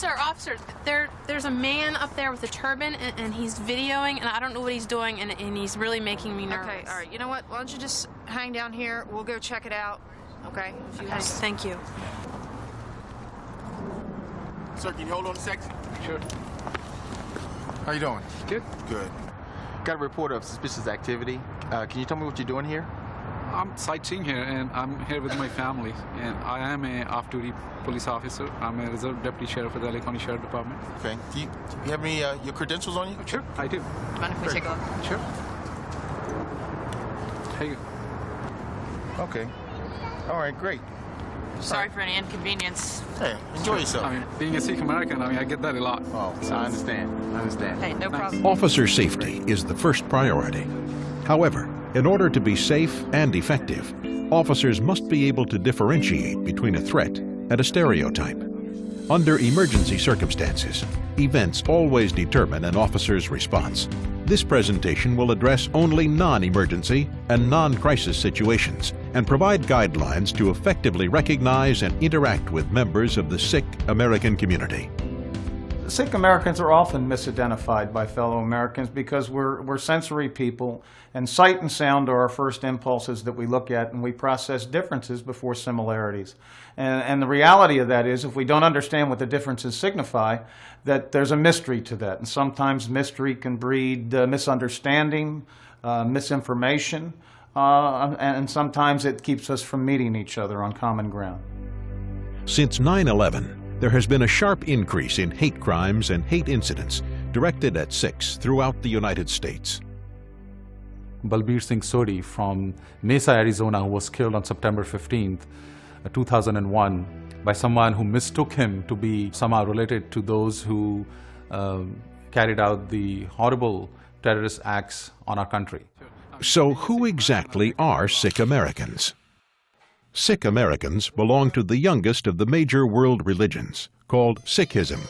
Officer, there's a man up there with a turban, and he's videoing, and I don't know what he's doing, and he's really making me nervous. Okay, all right. You know what? Why don't you just hang down here? We'll go check it out. Okay? If you guys... Thank you. Sir, can you hold on a second? Sure. How you doing? Good. Good. Got a report of suspicious activity. Can you tell me what you're doing here? I'm sightseeing here, and I'm here with my family. And I am a off-duty police officer. I'm a reserve deputy sheriff of the LA County Sheriff Department. Okay. Do you have any your credentials on you? Sure, I do. Mind if we take a look? Sure. Here you go. Okay. All right, great. Sorry for any inconvenience. Hey, enjoy yourself. I mean, being a Sikh American, I get that a lot. Oh, I understand. Hey, no problem. Officer safety is the first priority. However, in order to be safe and effective, officers must be able to differentiate between a threat and a stereotype. Under emergency circumstances, events always determine an officer's response. This presentation will address only non-emergency and non-crisis situations and provide guidelines to effectively recognize and interact with members of the Sikh American community. Sikh Americans are often misidentified by fellow Americans because we're sensory people, and sight and sound are our first impulses that we look at, and we process differences before similarities. And the reality of that is, if we don't understand what the differences signify, that there's a mystery to that. And sometimes mystery can breed misunderstanding, misinformation, and sometimes it keeps us from meeting each other on common ground. Since 9/11, there has been a sharp increase in hate crimes and hate incidents directed at Sikhs throughout the United States. Balbir Singh Sodhi from Mesa, Arizona, who was killed on September 15th, 2001, by someone who mistook him to be somehow related to those who carried out the horrible terrorist acts on our country. So who exactly are Sikh Americans? Sikh Americans belong to the youngest of the major world religions, called Sikhism.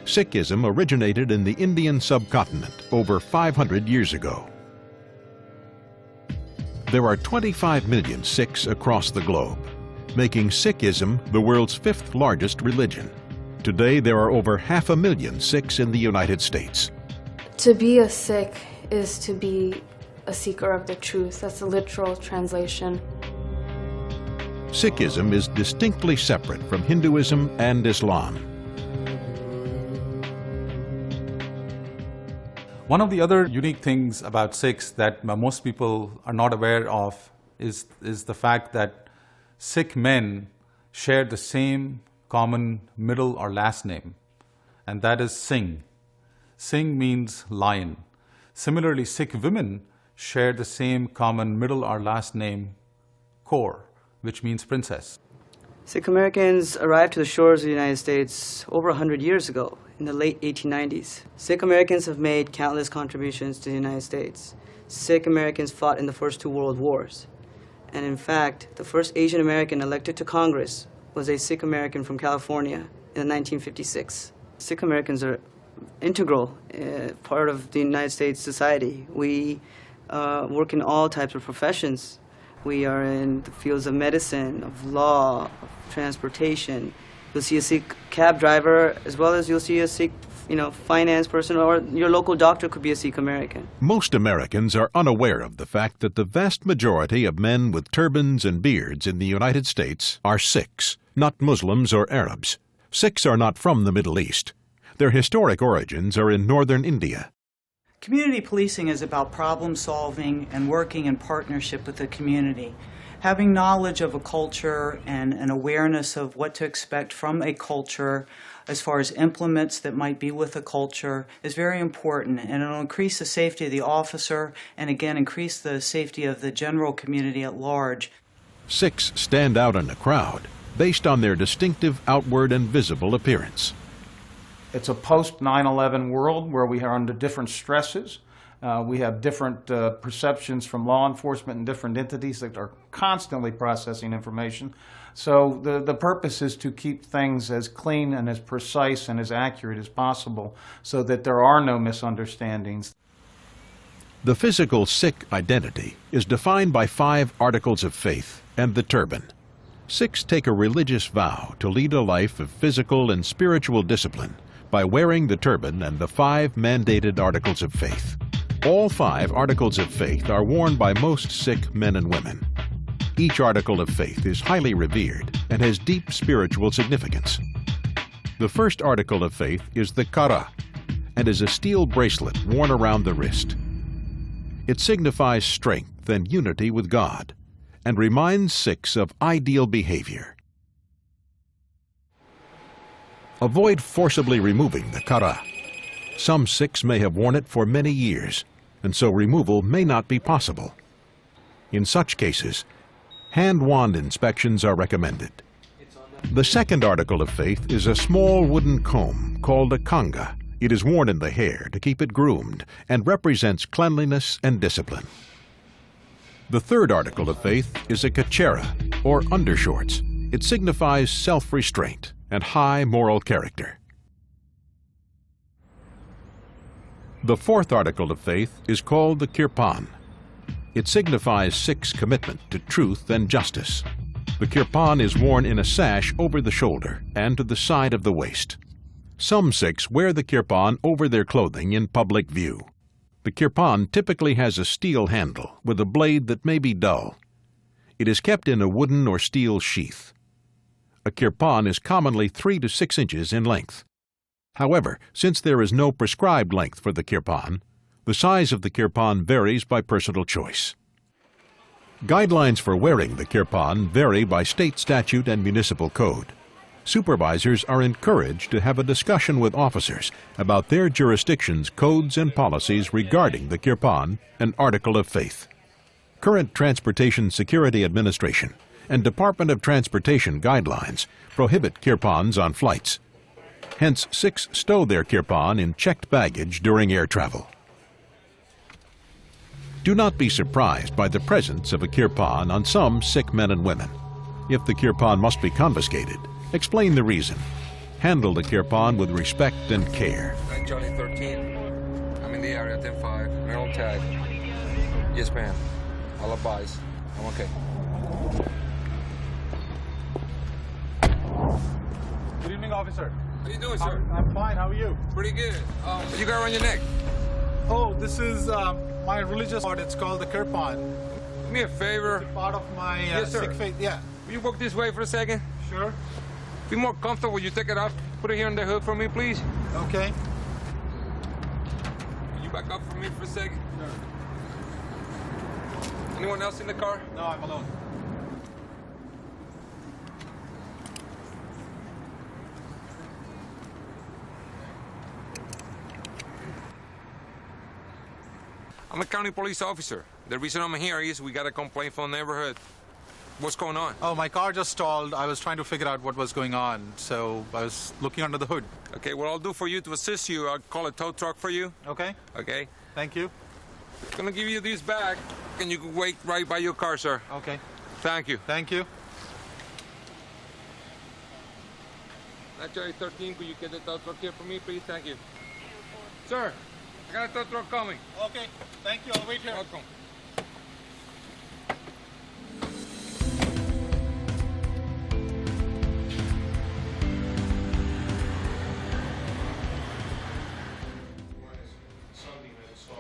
Sikhism originated in the Indian subcontinent over 500 years ago. There are 25 million Sikhs across the globe, making Sikhism the world's 5th largest religion. Today, there are over 500,000 Sikhs in the United States. To be a Sikh is to be a seeker of the truth. That's the literal translation. Sikhism is distinctly separate from Hinduism and Islam. One of the other unique things about Sikhs that most people are not aware of is the fact that Sikh men share the same common middle or last name, and that is Singh. Singh means lion. Similarly, Sikh women share the same common middle or last name, Kaur, which means princess. Sikh Americans arrived to the shores of the United States over 100 years ago, in the late 1890s. Sikh Americans have made countless contributions to the United States. Sikh Americans fought in the first 2 world wars. And in fact, the first Asian American elected to Congress was a Sikh American from California in 1956. Sikh Americans are integral part of the United States society. We work in all types of professions. We are in the fields of medicine, of law, of transportation. You'll see a Sikh cab driver, as well as you'll see a Sikh, finance person, or your local doctor could be a Sikh American. Most Americans are unaware of the fact that the vast majority of men with turbans and beards in the United States are Sikhs, not Muslims or Arabs. Sikhs are not from the Middle East. Their historic origins are in northern India. Community policing is about problem solving and working in partnership with the community. Having knowledge of a culture and an awareness of what to expect from a culture as far as implements that might be with a culture is very important, and it'll increase the safety of the officer and again increase the safety of the general community at large. Sikhs stand out in a crowd based on their distinctive outward and visible appearance. It's a post-9/11 world where we are under different stresses. We have different perceptions from law enforcement and different entities that are constantly processing information. So the purpose is to keep things as clean and as precise and as accurate as possible so that there are no misunderstandings. The physical Sikh identity is defined by 5 articles of faith and the turban. Sikhs take a religious vow to lead a life of physical and spiritual discipline by wearing the turban and the 5 mandated articles of faith. All 5 articles of faith are worn by most Sikh men and women. Each article of faith is highly revered and has deep spiritual significance. The first article of faith is the kara and is a steel bracelet worn around the wrist. It signifies strength and unity with God and reminds Sikhs of ideal behavior. Avoid forcibly removing the kara. Some Sikhs may have worn it for many years, and so removal may not be possible. In such cases, hand wand inspections are recommended. The second article of faith is a small wooden comb called a kanga. It is worn in the hair to keep it groomed and represents cleanliness and discipline. The third article of faith is a kachera, or undershorts. It signifies self-restraint and high moral character. The fourth article of faith is called the kirpan. It signifies Sikhs' commitment to truth and justice. The kirpan is worn in a sash over the shoulder and to the side of the waist. Some Sikhs wear the kirpan over their clothing in public view. The kirpan typically has a steel handle with a blade that may be dull. It is kept in a wooden or steel sheath. A kirpan is commonly 3 to 6 inches in length. However, since there is no prescribed length for the kirpan, the size of the kirpan varies by personal choice. Guidelines for wearing the kirpan vary by state statute and municipal code. Supervisors are encouraged to have a discussion with officers about their jurisdiction's codes and policies regarding the kirpan, an article of faith. Current Transportation Security Administration and Department of Transportation guidelines prohibit kirpans on flights. Hence, Sikhs stow their kirpan in checked baggage during air travel. Do not be surprised by the presence of a kirpan on some Sikh men and women. If the kirpan must be confiscated, explain the reason. Handle the kirpan with respect and care. Charlie 13. I'm in the area, 10-5. Maryland tag. Yes, ma'am. I'll advise. I'm okay. Good evening, officer. How you doing, sir? I'm fine. How are you? Pretty good. What you got around your neck? Oh, this is my religious part. It's called the kirpan. Do me a favor. It's part of my Yes, sir. Sikh faith. Yeah. Will you walk this way for a second? Sure. Be more comfortable. Will you take it off? Put it here on the hood for me, please. Okay. Can you back up for me for a second? Sure. Anyone else in the car? No, I'm alone. I'm a county police officer. The reason I'm here is we got a complaint from the neighborhood. What's going on? Oh, my car just stalled. I was trying to figure out what was going on, so I was looking under the hood. Okay, what I'll do for you to assist you, I'll call a tow truck for you. Okay. Okay? Thank you. I'm gonna give you this back, and you can wait right by your car, sir. Okay. Thank you. Thank you. Actually, 13, could you get the tow truck here for me, please? Thank you. Sir, I got a tow truck coming. Okay. Thank you. I'll wait here. Welcome.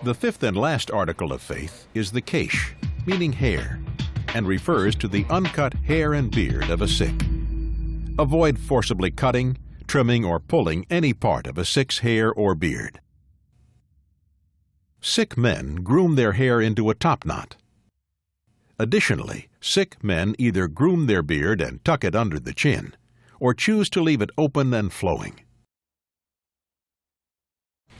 The fifth and last article of faith is the kesh, meaning hair, and refers to the uncut hair and beard of a Sikh. Avoid forcibly cutting, trimming, or pulling any part of a Sikh's hair or beard. Sikh men groom their hair into a topknot. Additionally, Sikh men either groom their beard and tuck it under the chin, or choose to leave it open and flowing.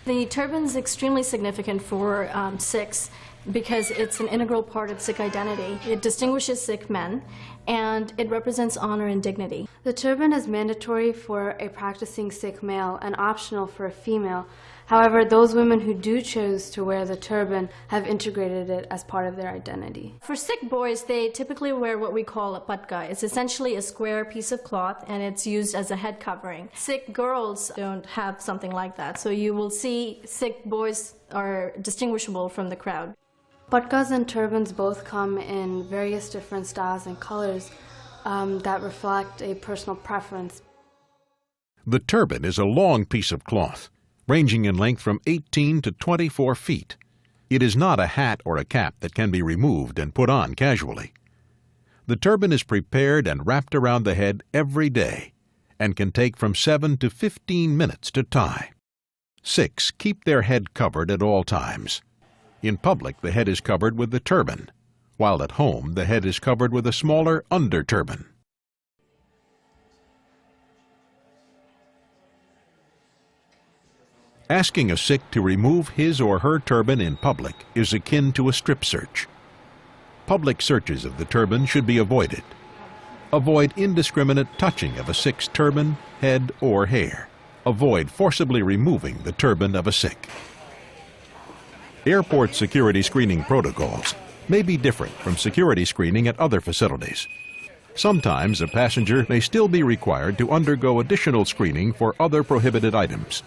The turban is extremely significant for Sikhs because it's an integral part of Sikh identity. It distinguishes Sikh men, and it represents honor and dignity. The turban is mandatory for a practicing Sikh male and optional for a female. However, those women who do choose to wear the turban have integrated it as part of their identity. For Sikh boys, they typically wear what we call a patka. It's essentially a square piece of cloth, and it's used as a head covering. Sikh girls don't have something like that, so you will see Sikh boys are distinguishable from the crowd. Patkas and turbans both come in various different styles and colors. that reflect a personal preference. The turban is a long piece of cloth, ranging in length from 18 to 24 feet. It is not a hat or a cap that can be removed and put on casually. The turban is prepared and wrapped around the head every day and can take from 7 to 15 minutes to tie. Sikhs keep their head covered at all times. In public, the head is covered with the turban, while at home the head is covered with a smaller under-turban. Asking a Sikh to remove his or her turban in public is akin to a strip search. Public searches of the turban should be avoided. Avoid indiscriminate touching of a Sikh's turban, head, or hair. Avoid forcibly removing the turban of a Sikh. Airport security screening protocols may be different from security screening at other facilities. Sometimes a passenger may still be required to undergo additional screening for other prohibited items.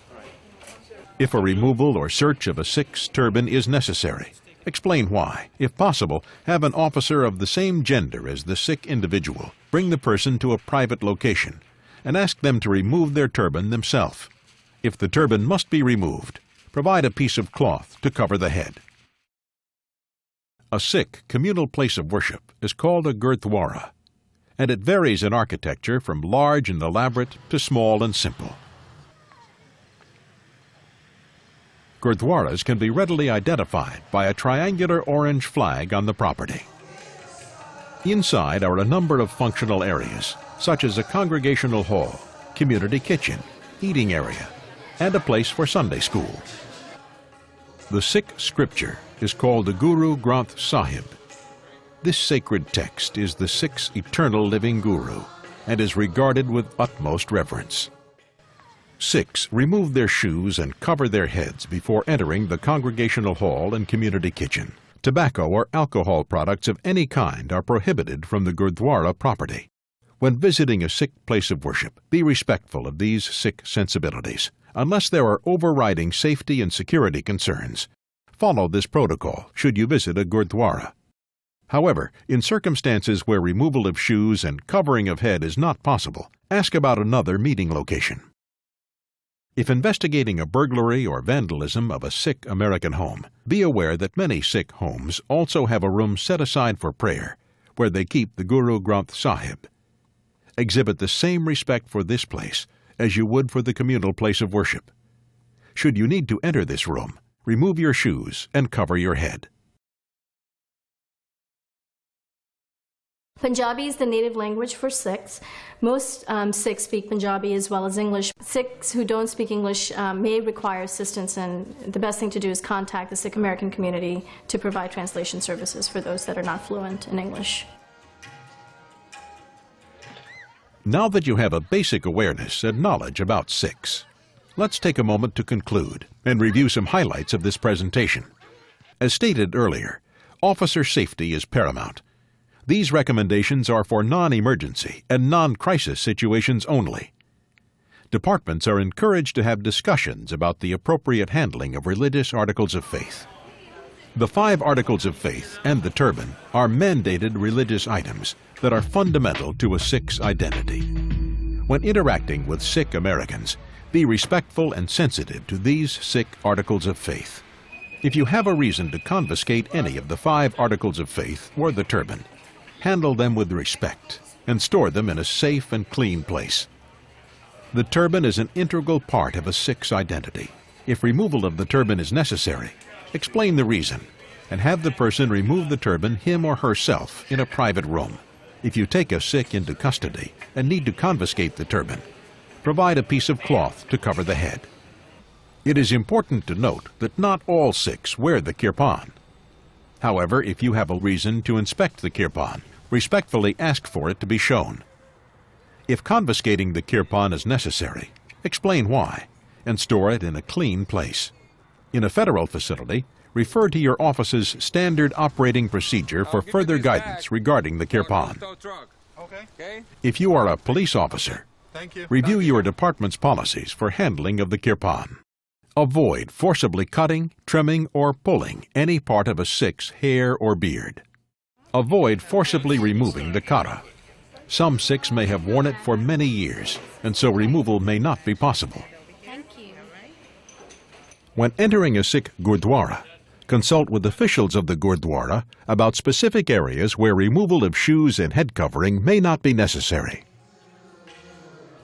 If a removal or search of a Sikh's turban is necessary, explain why. If possible, have an officer of the same gender as the Sikh individual bring the person to a private location and ask them to remove their turban themselves. If the turban must be removed, provide a piece of cloth to cover the head. A Sikh communal place of worship is called a gurdwara, and it varies in architecture from large and elaborate to small and simple. Gurdwaras can be readily identified by a triangular orange flag on the property. Inside are a number of functional areas, such as a congregational hall, community kitchen, eating area, and a place for Sunday school. The Sikh scripture is called the Guru Granth Sahib. This sacred text is the Sikh's eternal living guru and is regarded with utmost reverence. Sikhs remove their shoes and cover their heads before entering the congregational hall and community kitchen. Tobacco or alcohol products of any kind are prohibited from the Gurdwara property. When visiting a Sikh place of worship, be respectful of these Sikh sensibilities. Unless there are overriding safety and security concerns, follow this protocol should you visit a Gurdwara. However, in circumstances where removal of shoes and covering of head is not possible, ask about another meeting location. If investigating a burglary or vandalism of a Sikh American home, be aware that many Sikh homes also have a room set aside for prayer, where they keep the Guru Granth Sahib. Exhibit the same respect for this place as you would for the communal place of worship. Should you need to enter this room, remove your shoes and cover your head. Punjabi is the native language for Sikhs. Most Sikhs speak Punjabi as well as English. Sikhs who don't speak English may require assistance, and the best thing to do is contact the Sikh American community to provide translation services for those that are not fluent in English. Now that you have a basic awareness and knowledge about Sikhs, let's take a moment to conclude and review some highlights of this presentation. As stated earlier, officer safety is paramount. These recommendations are for non-emergency and non-crisis situations only. Departments are encouraged to have discussions about the appropriate handling of religious articles of faith. The 5 articles of faith and the turban are mandated religious items that are fundamental to a Sikh's identity. When interacting with Sikh Americans, be respectful and sensitive to these Sikh articles of faith. If you have a reason to confiscate any of the 5 articles of faith or the turban, handle them with respect and store them in a safe and clean place. The turban is an integral part of a Sikh's identity. If removal of the turban is necessary, explain the reason and have the person remove the turban him or herself in a private room. If you take a Sikh into custody and need to confiscate the turban, provide a piece of cloth to cover the head. It is important to note that not all Sikhs wear the kirpan. However, if you have a reason to inspect the kirpan, respectfully ask for it to be shown. If confiscating the kirpan is necessary, explain why and store it in a clean place. In a federal facility, refer to your office's standard operating procedure for further guidance regarding the kirpan. If you are a police officer, review your department's policies for handling of the kirpan. Avoid forcibly cutting, trimming, or pulling any part of a Sikh's hair or beard. Avoid forcibly removing the kara. Some Sikhs may have worn it for many years, and so removal may not be possible. Thank you. When entering a Sikh Gurdwara, consult with officials of the Gurdwara about specific areas where removal of shoes and head covering may not be necessary.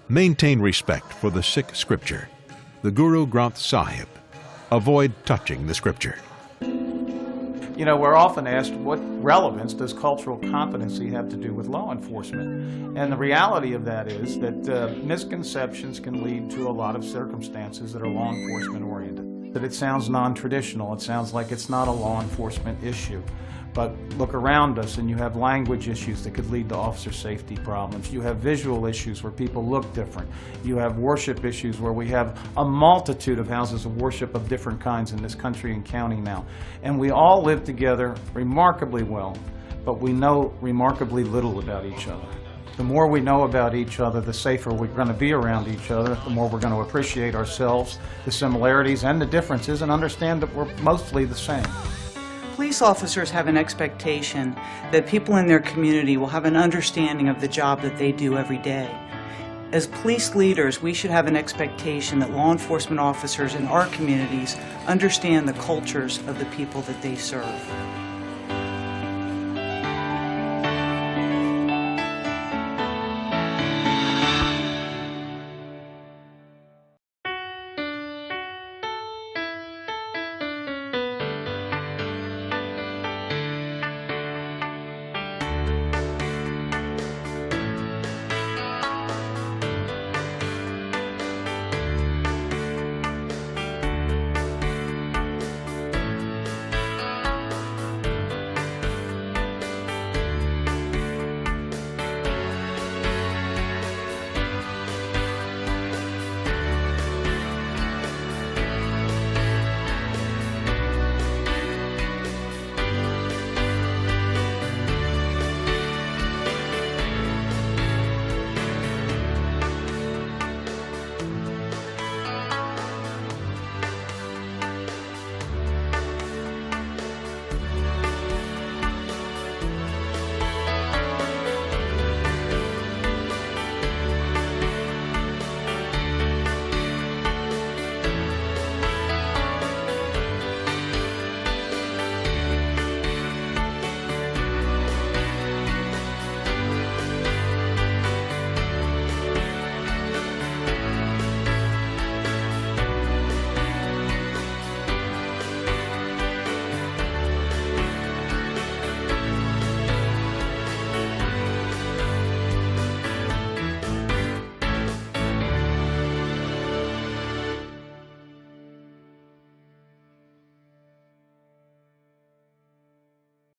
Maintain respect for the Sikh scripture, the Guru Granth Sahib. Avoid touching the scripture. You know, we're often asked, what relevance does cultural competency have to do with law enforcement? And the reality of that is that misconceptions can lead to a lot of circumstances that are law enforcement oriented. That it sounds non-traditional, it sounds like it's not a law enforcement issue. But look around us and you have language issues that could lead to officer safety problems. You have visual issues where people look different. You have worship issues where we have a multitude of houses of worship of different kinds in this country and county now. And we all live together remarkably well, but we know remarkably little about each other. The more we know about each other, the safer we're going to be around each other, the more we're going to appreciate ourselves, the similarities and the differences, and understand that we're mostly the same. Police officers have an expectation that people in their community will have an understanding of the job that they do every day. As police leaders, we should have an expectation that law enforcement officers in our communities understand the cultures of the people that they serve.